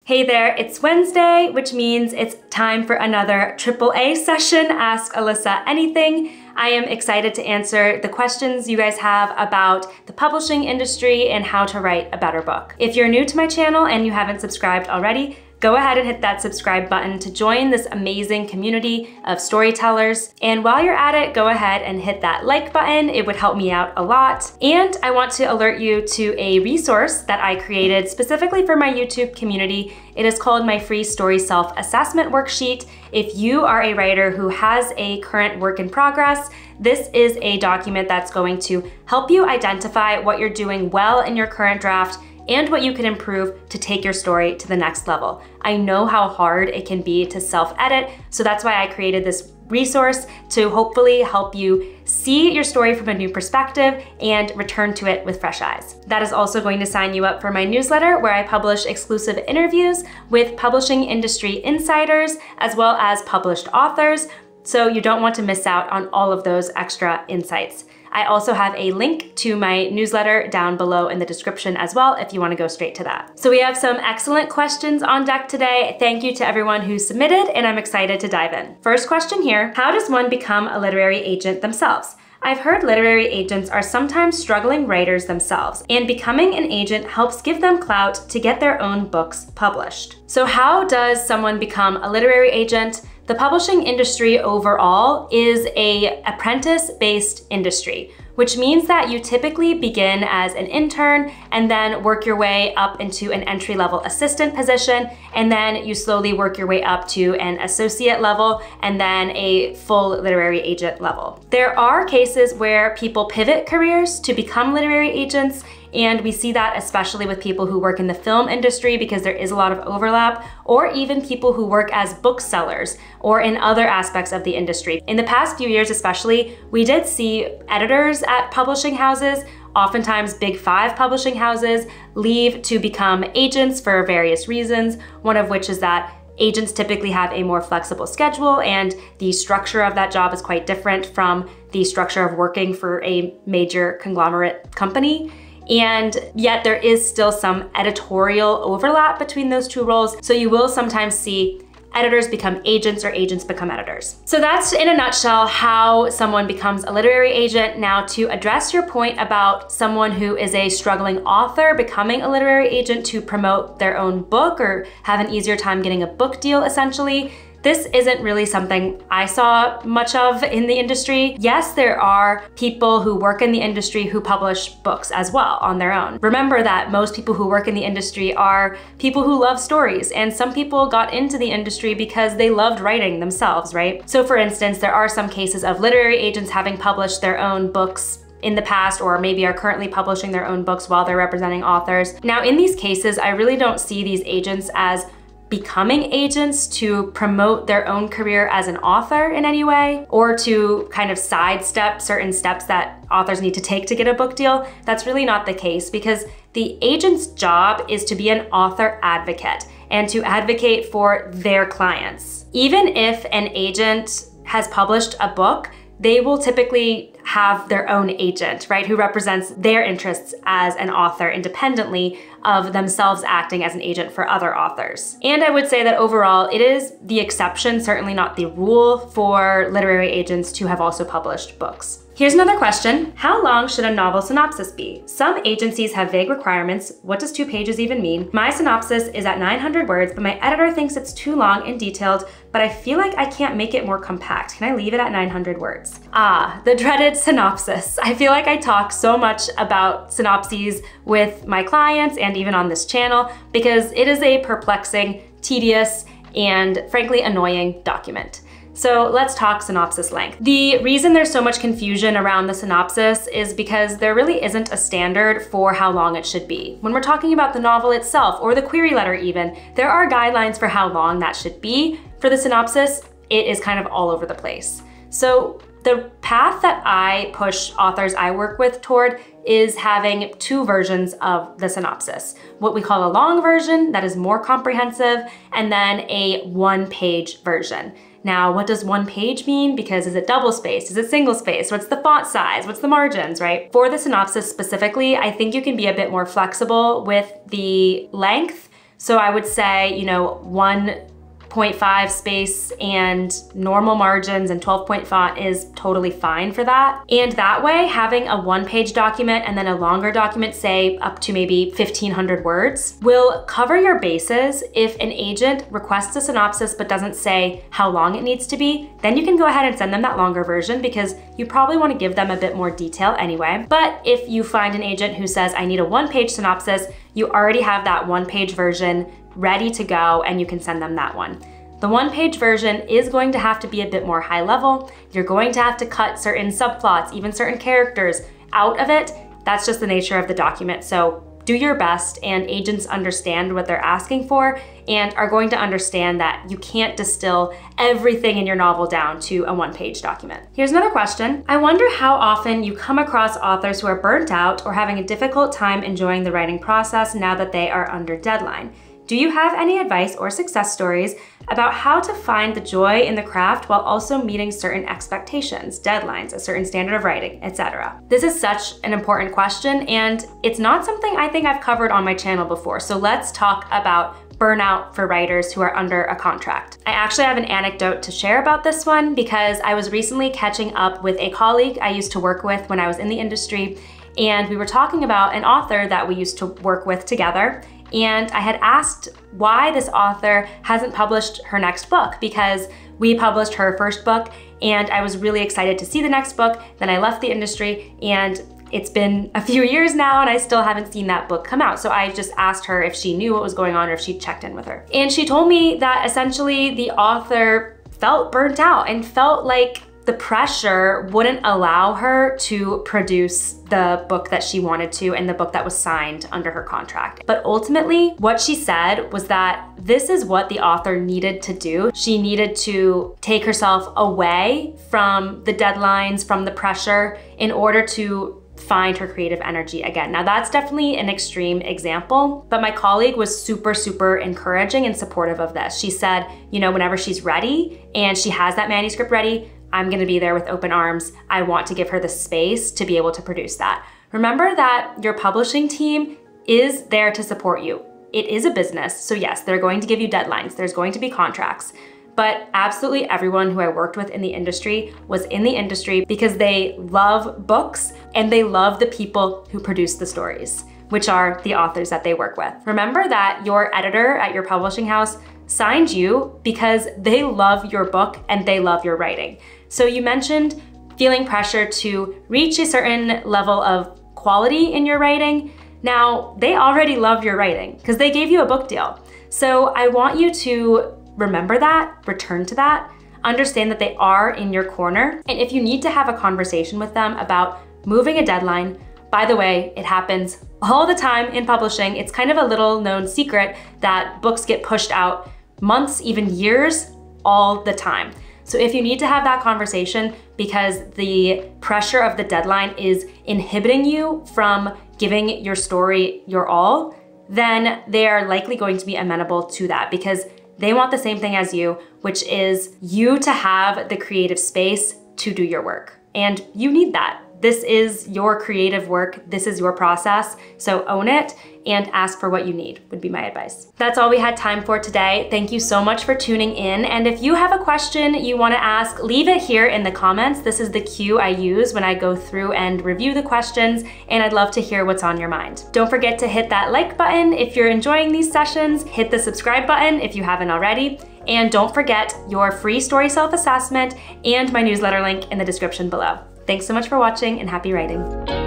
Hey there, it's Wednesday, which means it's time for another AAA session, Ask Alyssa Anything. I am excited to answer the questions you guys have about the publishing industry and how to write a better book. If you're new to my channel and you haven't subscribed already, go ahead and hit that subscribe button to join this amazing community of storytellers. And while you're at it, go ahead and hit that like button. It would help me out a lot. And I want to alert you to a resource that I created specifically for my YouTube community. It is called my free story self-assessment worksheet. If you are a writer who has a current work in progress, this is a document that's going to help you identify what you're doing well in your current draft and what you can improve to take your story to the next level. I know how hard it can be to self-edit, so that's why I created this resource to hopefully help you see your story from a new perspective and return to it with fresh eyes. That is also going to sign you up for my newsletter where I publish exclusive interviews with publishing industry insiders as well as published authors, so you don't want to miss out on all of those extra insights. I also have a link to my newsletter down below in the description as well if you want to go straight to that. So we have some excellent questions on deck today. Thank you to everyone who submitted, and I'm excited to dive in. First question here, how does one become a literary agent themselves? I've heard literary agents are sometimes struggling writers themselves, and becoming an agent helps give them clout to get their own books published. So how does someone become a literary agent? The publishing industry overall is an apprentice-based industry, which means that you typically begin as an intern and then work your way up into an entry-level assistant position, and then you slowly work your way up to an associate level and then a full literary agent level. There are cases where people pivot careers to become literary agents, and we see that especially with people who work in the film industry because there is a lot of overlap, or even people who work as booksellers or in other aspects of the industry. In the past few years especially, we did see editors at publishing houses, oftentimes big 5 publishing houses, leave to become agents for various reasons, one of which is that agents typically have a more flexible schedule and the structure of that job is quite different from the structure of working for a major conglomerate company. And yet there is still some editorial overlap between those two roles. So you will sometimes see editors become agents or agents become editors. So that's in a nutshell how someone becomes a literary agent. Now to address your point about someone who is a struggling author becoming a literary agent to promote their own book or have an easier time getting a book deal essentially, this isn't really something I saw much of in the industry. Yes, there are people who work in the industry who publish books as well on their own. Remember that most people who work in the industry are people who love stories, and some people got into the industry because they loved writing themselves, right? So for instance, there are some cases of literary agents having published their own books in the past, or maybe are currently publishing their own books while they're representing authors. Now in these cases, I really don't see these agents as becoming agents to promote their own career as an author in any way, or to kind of sidestep certain steps that authors need to take to get a book deal. That's really not the case, because the agent's job is to be an author advocate and to advocate for their clients. Even if an agent has published a book, they will typically have their own agent, right, who represents their interests as an author independently of themselves acting as an agent for other authors. And I would say that overall, it is the exception, certainly not the rule, for literary agents to have also published books. Here's another question. How long should a novel synopsis be? Some agencies have vague requirements. What does 2 pages even mean? My synopsis is at 900 words, but my editor thinks it's too long and detailed, but I feel like I can't make it more compact. Can I leave it at 900 words? Ah, the dreaded synopsis. I feel like I talk so much about synopses with my clients and even on this channel because it is a perplexing, tedious, and frankly annoying document. So let's talk synopsis length. The reason there's so much confusion around the synopsis is because there really isn't a standard for how long it should be. When we're talking about the novel itself or the query letter even, there are guidelines for how long that should be. For the synopsis, it is kind of all over the place. So the path that I push authors I work with toward is having 2 versions of the synopsis. What we call a long version that is more comprehensive, and then a 1-page version. Now, what does 1 page mean? Because is it double spaced? Is it single spaced? What's the font size? What's the margins, right? For the synopsis specifically, I think you can be a bit more flexible with the length So I would say, you know, 1.5 space and normal margins and 12-point font is totally fine for that. And that way, having a one-page document and then a longer document, say up to maybe 1,500 words, will cover your bases. If an agent requests a synopsis but doesn't say how long it needs to be, then you can go ahead and send them that longer version because you probably want to give them a bit more detail anyway. But if you find an agent who says, I need a one-page synopsis, you already have that one-page version ready to go and you can send them that one. The one-page version is going to have to be a bit more high level. You're going to have to cut certain subplots, even certain characters out of it. That's just the nature of the document. So do your best, and agents understand what they're asking for and are going to understand that you can't distill everything in your novel down to a one-page document. Here's another question. I wonder how often you come across authors who are burnt out or having a difficult time enjoying the writing process now that they are under deadline. Do you have any advice or success stories about how to find the joy in the craft while also meeting certain expectations, deadlines, a certain standard of writing, etc.? This is such an important question, and it's not something I think I've covered on my channel before. So let's talk about burnout for writers who are under a contract. I actually have an anecdote to share about this one because I was recently catching up with a colleague I used to work with when I was in the industry, and we were talking about an author that we used to work with together. And I had asked why this author hasn't published her next book, because we published her first book and I was really excited to see the next book. Then I left the industry and it's been a few years now and I still haven't seen that book come out. So I just asked her if she knew what was going on or if she checked in with her. And she told me that essentially the author felt burnt out and felt like the pressure wouldn't allow her to produce the book that she wanted to and the book that was signed under her contract. But ultimately, what she said was that this is what the author needed to do. She needed to take herself away from the deadlines, from the pressure, in order to find her creative energy again. Now that's definitely an extreme example, but my colleague was super, super encouraging and supportive of this. She said, you know, whenever she's ready and she has that manuscript ready, I'm gonna be there with open arms. I want to give her the space to be able to produce that. Remember that your publishing team is there to support you. It is a business, so yes, they're going to give you deadlines. There's going to be contracts, but absolutely everyone who I worked with in the industry was in the industry because they love books and they love the people who produce the stories, which are the authors that they work with. Remember that your editor at your publishing house signed you because they love your book and they love your writing. So you mentioned feeling pressure to reach a certain level of quality in your writing. Now, they already love your writing because they gave you a book deal. So I want you to remember that, return to that, understand that they are in your corner. And if you need to have a conversation with them about moving a deadline, by the way, it happens all the time in publishing. It's kind of a little known secret that books get pushed out months, even years, all the time. So if you need to have that conversation because the pressure of the deadline is inhibiting you from giving your story your all, then they are likely going to be amenable to that because they want the same thing as you, which is you to have the creative space to do your work. And you need that. This is your creative work. This is your process. So own it and ask for what you need would be my advice. That's all we had time for today. Thank you so much for tuning in. And if you have a question you want to ask, leave it here in the comments. This is the queue I use when I go through and review the questions, and I'd love to hear what's on your mind. Don't forget to hit that like button if you're enjoying these sessions. Hit the subscribe button if you haven't already. And don't forget your free story self-assessment and my newsletter link in the description below. Thanks so much for watching and happy writing.